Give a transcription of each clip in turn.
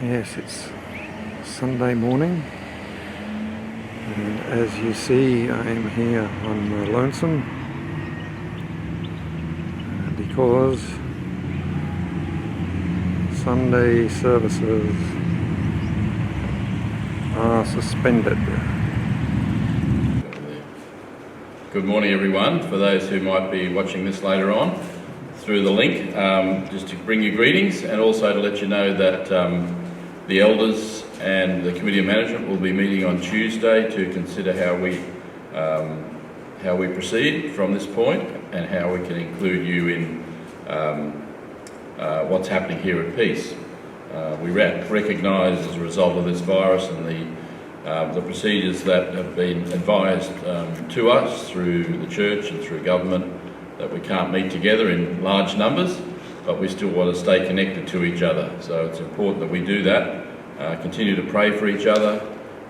Yes, it's Sunday morning, and as you see, I am here on Lonesome because Sunday services are suspended. Good morning, everyone. For those who might be watching this later on through the link, just to bring you greetings and also to let you know that the elders and the committee of management will be meeting on Tuesday to consider how we proceed from this point and how we can include you in what's happening here at Peace. We recognise as a result of this virus and the procedures that have been advised to us through the church and through government that we can't meet together in large numbers, but we still want to stay connected to each other. So it's important that we do that, continue to pray for each other,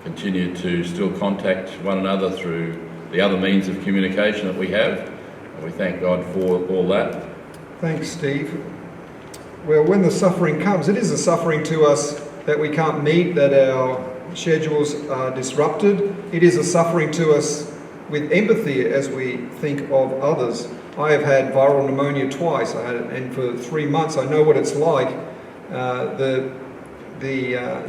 continue to still contact one another through the other means of communication that we have, and we thank God for all that. Thanks, Steve. Well, when the suffering comes, it is a suffering to us that we can't meet, that our schedules are disrupted. It is a suffering to us with empathy as we think of others. I have had viral pneumonia twice, and for 3 months I know what it's like. The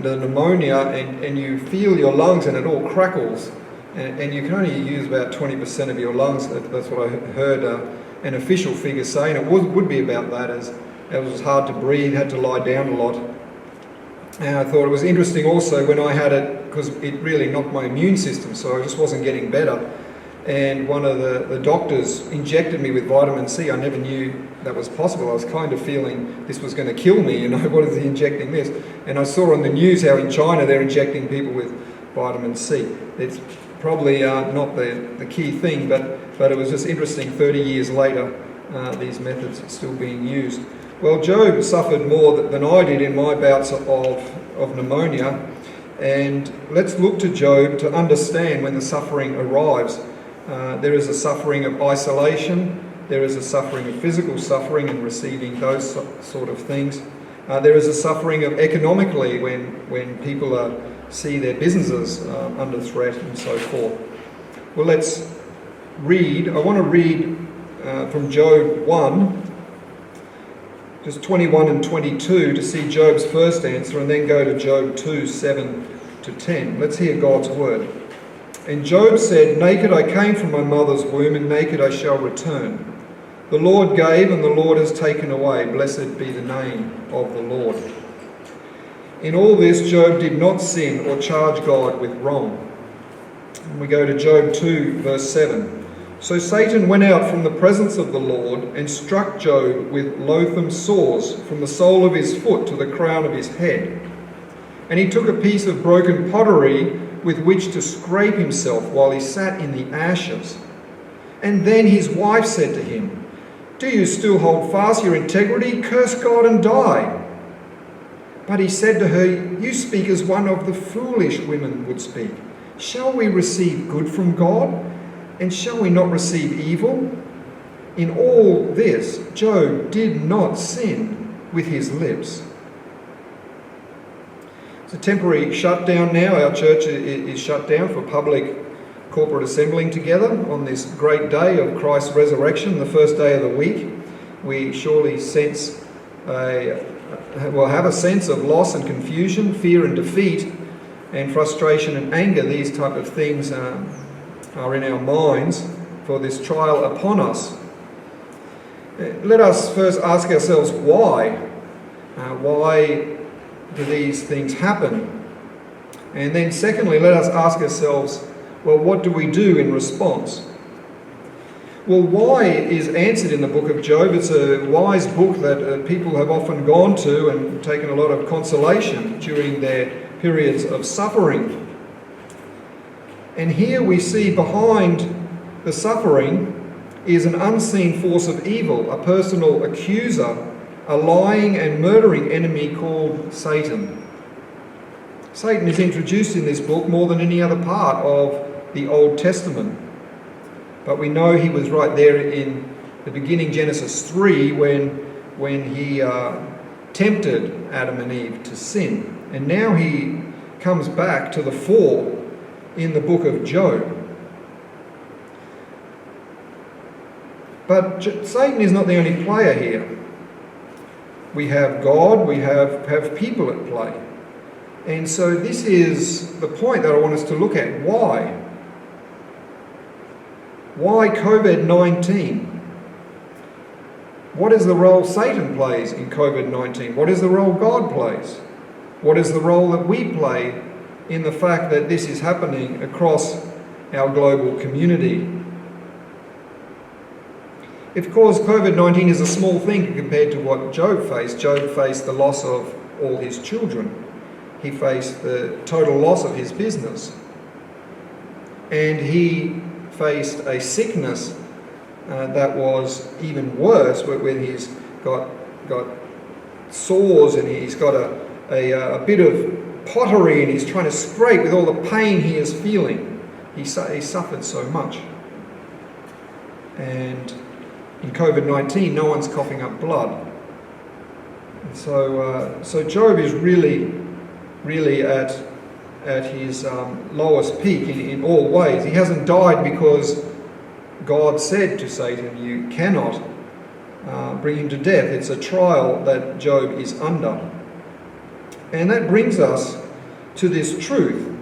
pneumonia, and you feel your lungs and it all crackles, and you can only use about 20% of your lungs. That's what I heard an official figure say, and it would be about that, as it was hard to breathe, had to lie down a lot. And I thought it was interesting also when I had it, because it really knocked my immune system, so I just wasn't getting better. And one of the doctors injected me with vitamin C. I never knew that was possible. I was kind of feeling this was going to kill me, what is he injecting this? And I saw on the news how in China they're injecting people with vitamin C. It's probably not the key thing, but it was just interesting 30 years later, these methods are still being used. Well, Job suffered more than I did in my bouts of pneumonia, and let's look to Job to understand when the suffering arrives. There is a suffering of isolation, there is a suffering of physical suffering and receiving those sort of things. There is a suffering of economically when people see their businesses under threat and so forth. Well, let's read. I want to read from Job 1, just 21 and 22 to see Job's first answer, and then go to Job 2, 7 to 10. Let's hear God's word. And Job said, "Naked I came from my mother's womb, and naked I shall return. The Lord gave, and the Lord has taken away. Blessed be the name of the Lord." In all this, Job did not sin or charge God with wrong. And we go to Job 2, verse 7. So Satan went out from the presence of the Lord and struck Job with loathsome sores from the sole of his foot to the crown of his head. And he took a piece of broken pottery with which to scrape himself while he sat in the ashes. And then his wife said to him, "Do you still hold fast your integrity? Curse God and die." But he said to her, "You speak as one of the foolish women would speak. Shall we receive good from God? And shall we not receive evil?" In all this, Job did not sin with his lips. It's a temporary shutdown now. Our church is shut down for public corporate assembling together on this great day of Christ's resurrection, the first day of the week. We surely have a sense of loss and confusion, fear and defeat, and frustration and anger. These type of things are in our minds for this trial upon us. Let us first ask ourselves why. Why do these things happen? And then secondly, let us ask ourselves, well, what do we do in response? Well, why is answered in the book of Job. It's a wise book that people have often gone to and taken a lot of consolation during their periods of suffering. And here we see behind the suffering is an unseen force of evil, a personal accuser, a lying and murdering enemy called Satan. Satan is introduced in this book more than any other part of the Old Testament. But we know he was right there in the beginning, Genesis 3, when he tempted Adam and Eve to sin. And now he comes back to the fore in the book of Job. But Satan is not the only player here. We have God, we have people at play. And so this is the point that I want us to look at. Why? Why COVID-19? What is the role Satan plays in COVID-19? What is the role God plays? What is the role that we play in the fact that this is happening across our global community? Of course, COVID-19 is a small thing compared to what Job faced. Job faced the loss of all his children. He faced the total loss of his business. And he faced a sickness that was even worse, when he's got sores and he's got a bit of pottery and he's trying to scrape with all the pain he is feeling. He suffered so much. And in COVID-19, no one's coughing up blood. And so Job is really at his lowest peak in all ways. He hasn't died because God said to Satan, you cannot bring him to death. It's a trial that Job is under. And that brings us to this truth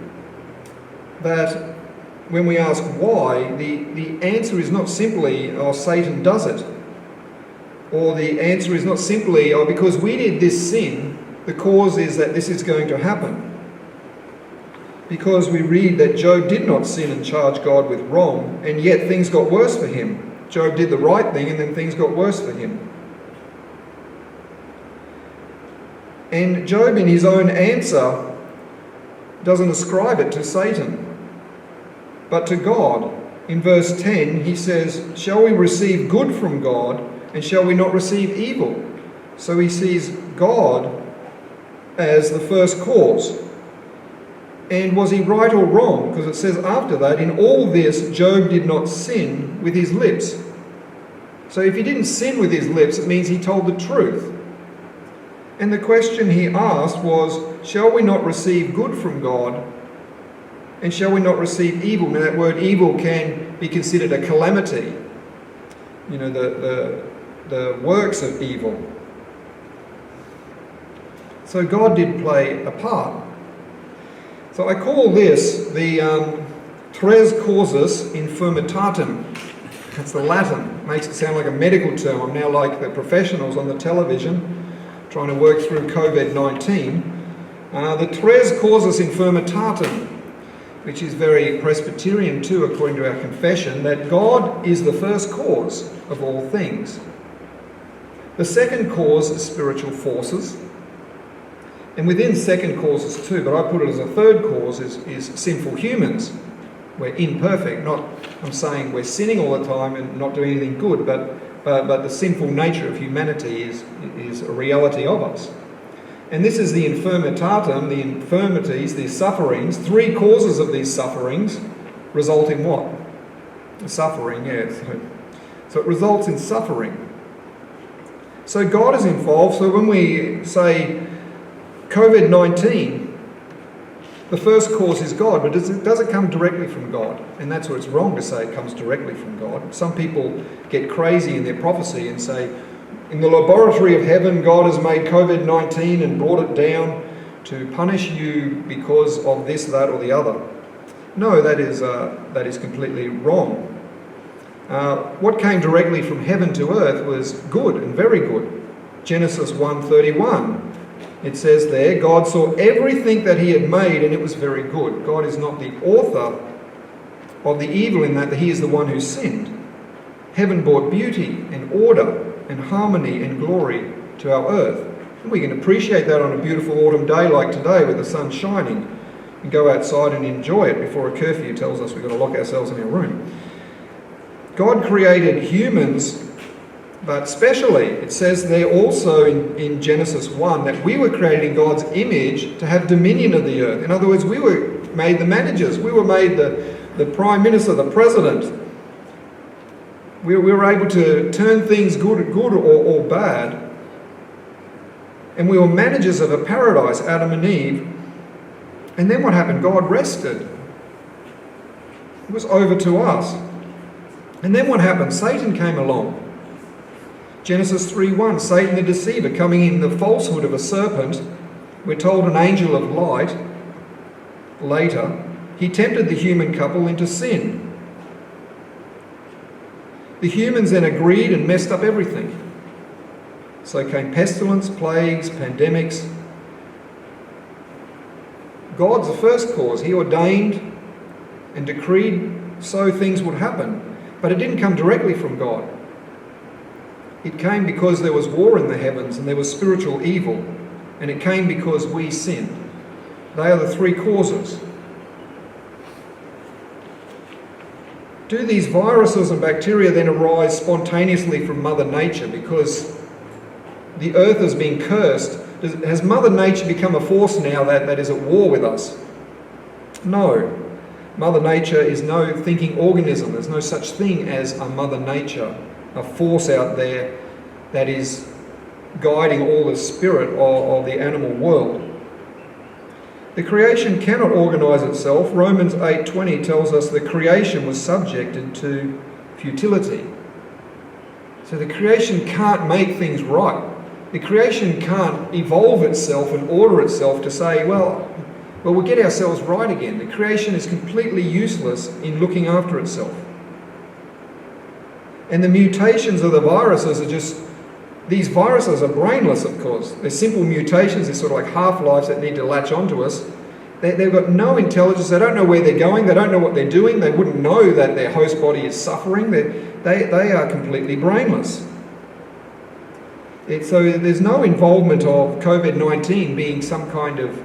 that when we ask why, the answer is not simply, oh, Satan does it. Or the answer is not simply, oh, because we did this sin, the cause is that this is going to happen. Because we read that Job did not sin and charge God with wrong, and yet things got worse for him. Job did the right thing, and then things got worse for him. And Job, in his own answer, doesn't ascribe it to Satan, but to God. In verse 10, he says, shall we receive good from God, and shall we not receive evil? So he sees God as the first cause. And was he right or wrong? Because it says after that, in all this, Job did not sin with his lips. So if he didn't sin with his lips, it means he told the truth. And the question he asked was, shall we not receive good from God? And shall we not receive evil? Now that word evil can be considered a calamity. You know, the works of evil. So God did play a part. So I call this the tres causes infirmitatem. That's the Latin. Makes it sound like a medical term. I'm now like the professionals on the television trying to work through COVID-19. The tres causes infirmitatem, which is very Presbyterian too, according to our confession, that God is the first cause of all things. The second cause is spiritual forces. And within second causes too, but I put it as a third cause, is sinful humans. We're imperfect. I'm saying we're sinning all the time and not doing anything good, but the sinful nature of humanity is a reality of us. And this is the infirmitatem, the infirmities, the sufferings. Three causes of these sufferings result in what? Suffering, yes. So it results in suffering. So God is involved. So when we say COVID-19, the first cause is God, but does it come directly from God? And that's where it's wrong to say it comes directly from God. Some people get crazy in their prophecy and say, in the laboratory of heaven, God has made COVID-19 and brought it down to punish you because of this, that, or the other. No, that is completely wrong. What came directly from heaven to earth was good and very good. Genesis 1:31. It says there, God saw everything that he had made and it was very good. God is not the author of the evil in that he is the one who sinned. Heaven brought beauty and order and harmony and glory to our earth. And we can appreciate that on a beautiful autumn day like today with the sun shining and go outside and enjoy it before a curfew tells us we've got to lock ourselves in our room. God created humans, but specially, it says there also in Genesis 1 that we were created in God's image to have dominion of the earth. In other words, we were made the managers. We were made the prime minister, the president. We were able to turn things good or bad. And we were managers of a paradise, Adam and Eve. And then what happened? God rested. It was over to us. And then what happened? Satan came along. Genesis 3:1, Satan the deceiver, coming in the falsehood of a serpent, we're told an angel of light. Later, he tempted the human couple into sin. The humans then agreed and messed up everything. So came pestilence, plagues, pandemics. God's the first cause. He ordained and decreed so things would happen. But it didn't come directly from God. It came because there was war in the heavens and there was spiritual evil. And it came because we sinned. They are the three causes. Do these viruses and bacteria then arise spontaneously from Mother Nature because the earth has been cursed? Has Mother Nature become a force now that is at war with us? No. Mother Nature is no thinking organism. There's no such thing as a Mother Nature, a force out there that is guiding all the spirit of the animal world. The creation cannot organise itself. Romans 8:20 tells us the creation was subjected to futility. So the creation can't make things right. The creation can't evolve itself and order itself to say, well, we'll get ourselves right again. The creation is completely useless in looking after itself. And the mutations of the viruses are just, these viruses are brainless, of course. They're simple mutations, they're sort of like half-lives that need to latch onto us. They've got no intelligence, they don't know where they're going, they don't know what they're doing, they wouldn't know that their host body is suffering. They are completely brainless. So there's no involvement of COVID-19 being some kind of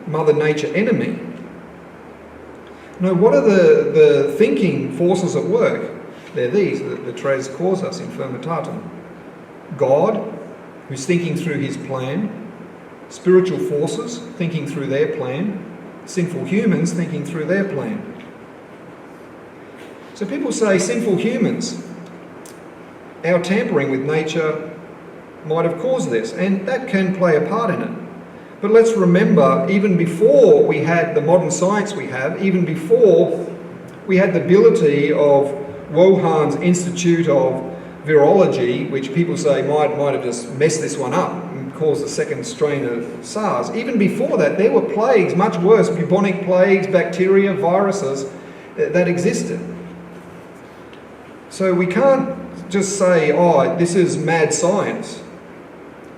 Mother Nature enemy. No, what are the thinking forces at work? They're these, the tres causas infirmitatem. God, who's thinking through his plan. Spiritual forces, thinking through their plan. Sinful humans, thinking through their plan. So people say, sinful humans, our tampering with nature might have caused this, and that can play a part in it. But let's remember, even before we had the modern science we have, even before we had the ability of Wuhan's Institute of Virology, which people say might have just messed this one up and caused the second strain of SARS. Even before that, there were plagues, much worse, bubonic plagues, bacteria, viruses that existed. So we can't just say, oh, this is mad science.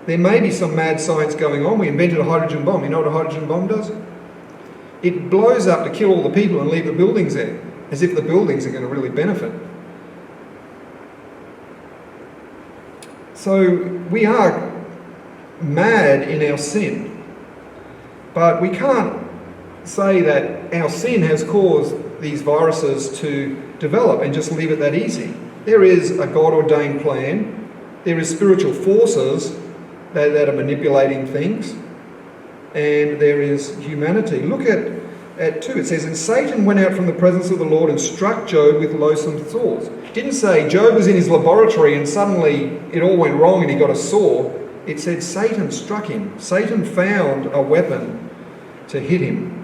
There may be some mad science going on. We invented a hydrogen bomb. You know what a hydrogen bomb does? It blows up to kill all the people and leave the buildings there, as if the buildings are going to really benefit. So we are mad in our sin, but we can't say that our sin has caused these viruses to develop and just leave it that easy. There is a God-ordained plan. There is spiritual forces that are manipulating things, and there is humanity. Look at 2. It says, and Satan went out from the presence of the Lord and struck Job with loathsome sores. It didn't say Job was in his laboratory and suddenly it all went wrong and he got a sore. It said Satan struck him. Satan found a weapon to hit him.